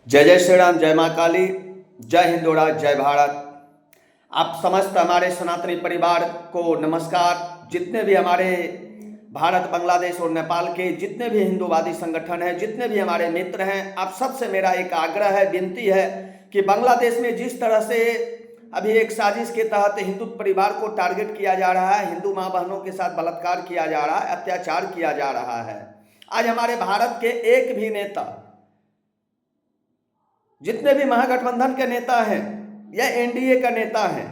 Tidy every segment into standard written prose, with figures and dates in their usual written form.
जय जय श्री राम, जय माँ काली, जय हिंद राज, जय भारत। आप समस्त हमारे सनातनी परिवार को नमस्कार। जितने भी हमारे भारत, बांग्लादेश और नेपाल के जितने भी हिंदूवादी संगठन हैं, जितने भी हमारे मित्र हैं, आप सबसे मेरा एक आग्रह है, विनती है कि बांग्लादेश में जिस तरह से अभी एक साजिश के तहत हिंदू परिवार को टारगेट किया जा रहा है, हिंदू माँ बहनों के साथ बलात्कार किया जा रहा है, अत्याचार किया जा रहा है। आज हमारे भारत के एक भी नेता, जितने भी महागठबंधन के नेता हैं या एनडीए का नेता हैं,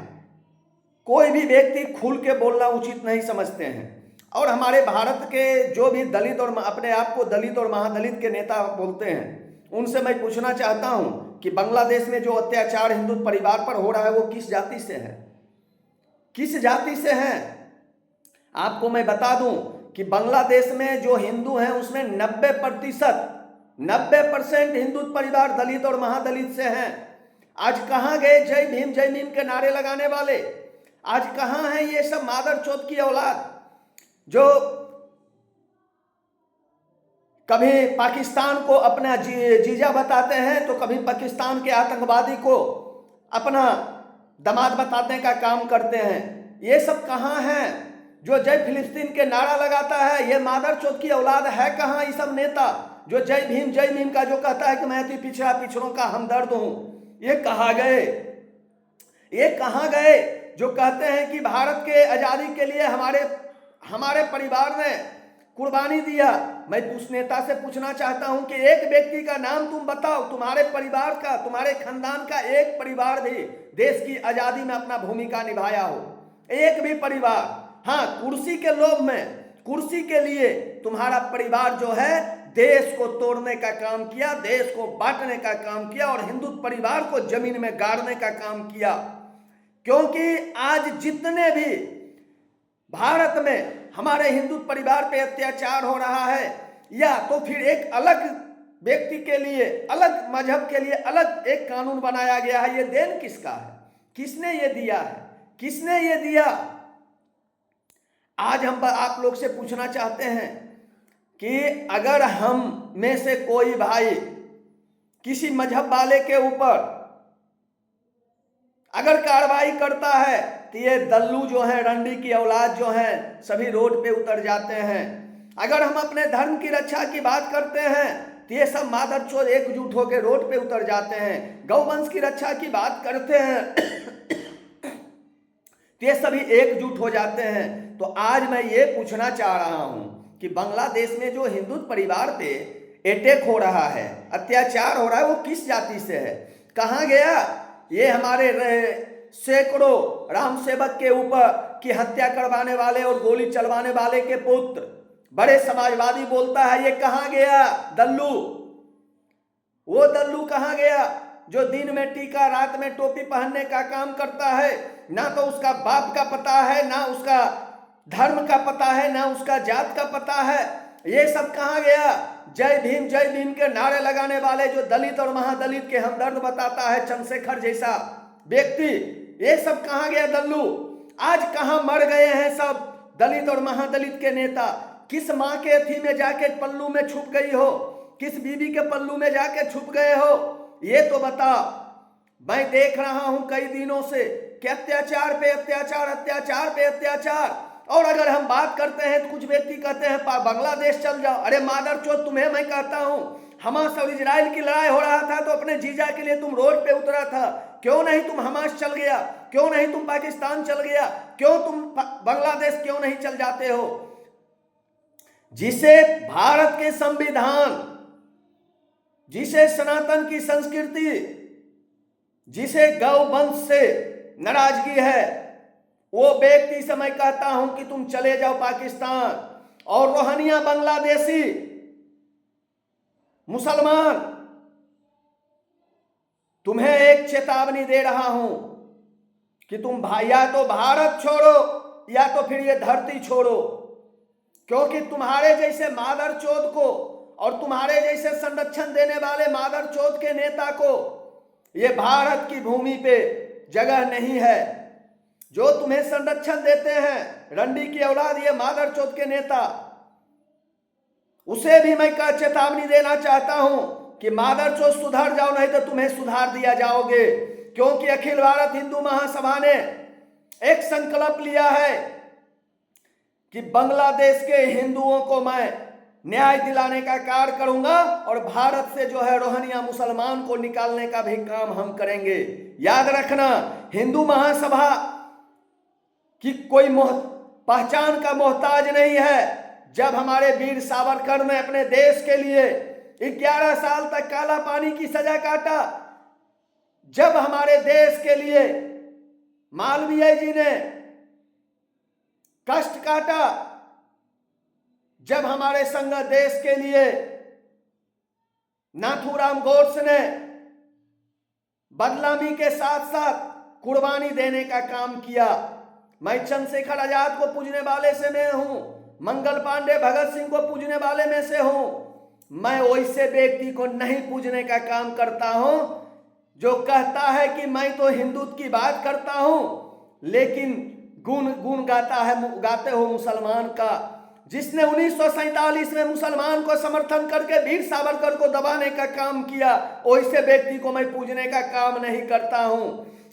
कोई भी व्यक्ति खुल के बोलना उचित नहीं समझते हैं। और हमारे भारत के जो भी दलित और अपने आप को दलित और महादलित के नेता बोलते हैं, उनसे मैं पूछना चाहता हूं कि बांग्लादेश में जो अत्याचार हिंदू परिवार पर हो रहा है वो किस जाति से है, किस जाति से है। आपको मैं बता दूं कि बांग्लादेश में जो हिंदू हैं उसमें 90% हिंदू परिवार दलित और महादलित से हैं। आज कहाँ गए जय भीम के नारे लगाने वाले? आज कहाँ हैं ये सब मादर चौथ की औलाद जो कभी पाकिस्तान को अपना जीजा बताते हैं तो कभी पाकिस्तान के आतंकवादी को अपना दामाद बताने का काम करते हैं। ये सब कहाँ हैं जो जय फिलिस्तीन के नारा लगाता है? ये मादर चौथ की औलाद है कहाँ ये सब नेता जो जय भीम का जो कहता है कि मैं तो पिछड़ों का हमदर्द हूं? ये कहाँ गए? ये कहाँ गए जो कहते हैं कि भारत के आजादी के लिए हमारे परिवार ने कुर्बानी दिया? मैं उस नेता से पूछना चाहता हूं कि एक व्यक्ति का नाम तुम बताओ, तुम्हारे परिवार का, तुम्हारे खानदान का एक परिवार भी देश की आजादी में अपना भूमिका निभाया हो? एक भी परिवार? हाँ, कुर्सी के लोभ में, कुर्सी के लिए तुम्हारा परिवार जो है देश को तोड़ने का काम किया, देश को बांटने का काम किया और हिंदू परिवार को जमीन में गाड़ने का काम किया। क्योंकि आज जितने भी भारत में हमारे हिंदू परिवार पे अत्याचार हो रहा है, या तो फिर एक अलग व्यक्ति के लिए, अलग मजहब के लिए अलग एक कानून बनाया गया है। ये देन किसका है? किसने ये दिया है? किसने ये दिया? आज हम आप लोग से पूछना चाहते हैं कि अगर हम में से कोई भाई किसी मजहब वाले के ऊपर अगर कार्रवाई करता है तो ये दल्लू जो है, रंडी की औलाद जो है, सभी रोड पे उतर जाते हैं। अगर हम अपने धर्म की रक्षा की बात करते हैं तो ये सब मादरचोद एकजुट होकर रोड पे उतर जाते हैं। गौवंश की रक्षा की बात करते हैं तो ये सभी एकजुट हो जाते हैं। तो आज मैं ये पूछना चाह रहा हूं कि बांग्लादेश में जो हिंदू परिवार पे अटैक हो रहा है, अत्याचार हो रहा है, वो किस जाति से है? कहाँ गया ये हमारे सैकड़ों राम सेवक के ऊपर की हत्या करवाने वाले और गोली चलवाने वाले के पुत्र बड़े समाजवादी बोलता है? ये कहाँ गया दल्लू? वो दल्लू कहाँ गया जो दिन में टीका, रात में टोपी पहनने का काम करता है? ना तो उसका बाप का पता है, ना उसका धर्म का पता है, ना उसका जात का पता है। ये सब कहाँ गया? जय भीम के नारे लगाने वाले जो दलित और महादलित के हमदर्द बताता है, चंद्रशेखर जैसा व्यक्ति, ये सब कहाँ गया दल्लू? आज कहाँ मर गए हैं सब दलित और महादलित के नेता? किस माँ के अथी में जाके पल्लू में छुप गई हो? किस बीबी के पल्लू में जाके छुप गए हो? ये तो बता। मैं देख रहा हूं कई दिनों से कि अत्याचार पे अत्याचार, अत्याचार पे अत्याचार। और अगर हम बात करते हैं तो कुछ व्यक्ति कहते हैं बांग्लादेश चल जाओ। अरे मादरचोद, तुम्हें मैं कहता हूं, हमास और इजराइल की लड़ाई हो रहा था तो अपने जीजा के लिए तुम रोड पे उतरा था, क्यों नहीं तुम हमास चल गया? क्यों नहीं तुम पाकिस्तान चल गया? क्यों तुम बांग्लादेश क्यों नहीं चल जाते हो? जिसे भारत के संविधान, जिसे सनातन की संस्कृति, जिसे गौवंश से नाराजगी है, वो व्यक्ति से मैं कहता हूं कि तुम चले जाओ पाकिस्तान। और रोहनिया बांग्लादेशी मुसलमान, तुम्हें एक चेतावनी दे रहा हूं कि तुम या तो भारत छोड़ो या तो फिर ये धरती छोड़ो। क्योंकि तुम्हारे जैसे मादरचोद को और तुम्हारे जैसे संरक्षण देने वाले मादरचोद के नेता को ये भारत की भूमि पे जगह नहीं है। जो तुम्हें संरक्षण देते हैं रंडी की औलाद, ये मादरचोद के नेता, उसे भी मैं चेतावनी देना चाहता हूं कि मादरचोद सुधर जाओ, नहीं तो तुम्हें सुधार दिया जाओगे। क्योंकि अखिल भारत हिंदू महासभा ने एक संकल्प लिया है कि बांग्लादेश के हिंदुओं को मैं न्याय दिलाने का कार्य करूंगा और भारत से जो है रोहिंग्या मुसलमान को निकालने का भी काम हम करेंगे। याद रखना, हिंदू महासभा की कोई पहचान का मोहताज नहीं है। जब हमारे वीर सावरकर ने अपने देश के लिए 11 साल तक काला पानी की सजा काटा, जब हमारे देश के लिए मालवीय जी ने कष्ट काटा, जब हमारे संग देश के लिए नाथूराम गोडसे ने बदनामी के साथ साथ कुर्बानी देने का काम किया। मैं चंद्रशेखर आजाद को पूजने वाले से मैं हूं, मंगल पांडे भगत सिंह को पूजने वाले में से हूं। मैं वैसे व्यक्ति को नहीं पूजने का काम करता हूं जो कहता है कि मैं तो हिंदुत्व की बात करता हूं, लेकिन गुण गाते हो मुसलमान का। जिसने 1947 में मुसलमान को समर्थन करके वीर सावरकर को दबाने का काम किया, वैसे व्यक्ति को मैं पूजने का काम नहीं करता हूं।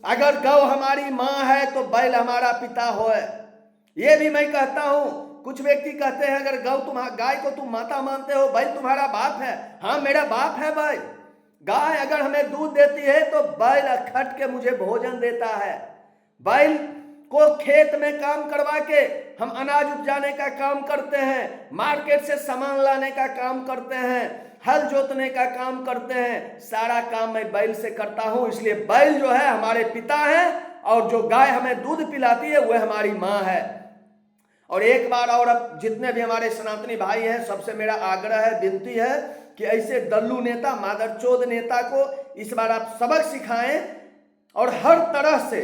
अगर गौ हमारी माँ है तो बैल हमारा पिता हो, ये भी मैं कहता हूं। कुछ व्यक्ति कहते हैं अगर गाय को तुम माता मानते हो, बैल तुम्हारा बाप है। हाँ, मेरा बाप है भाई। गाय अगर हमें दूध देती है तो बैल खट के मुझे भोजन देता है। बैल को खेत में काम करवा के हम अनाज उपजाने का काम करते हैं, मार्केट से सामान लाने का काम करते हैं, हल जोतने का काम करते हैं। सारा काम मैं बैल से करता हूं। इसलिए बैल जो है हमारे पिता है और जो गाय हमें दूध पिलाती है वह हमारी माँ है। और एक बार और, अब जितने भी हमारे सनातनी भाई हैं, सबसे मेरा आग्रह है, विनती है कि ऐसे दल्लू नेता, मादरचोद नेता को इस बार आप सबक सिखाएं और हर तरह से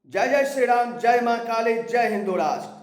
जय जय श्री राम, जय मां काली, जय हिंदू राष्ट्र।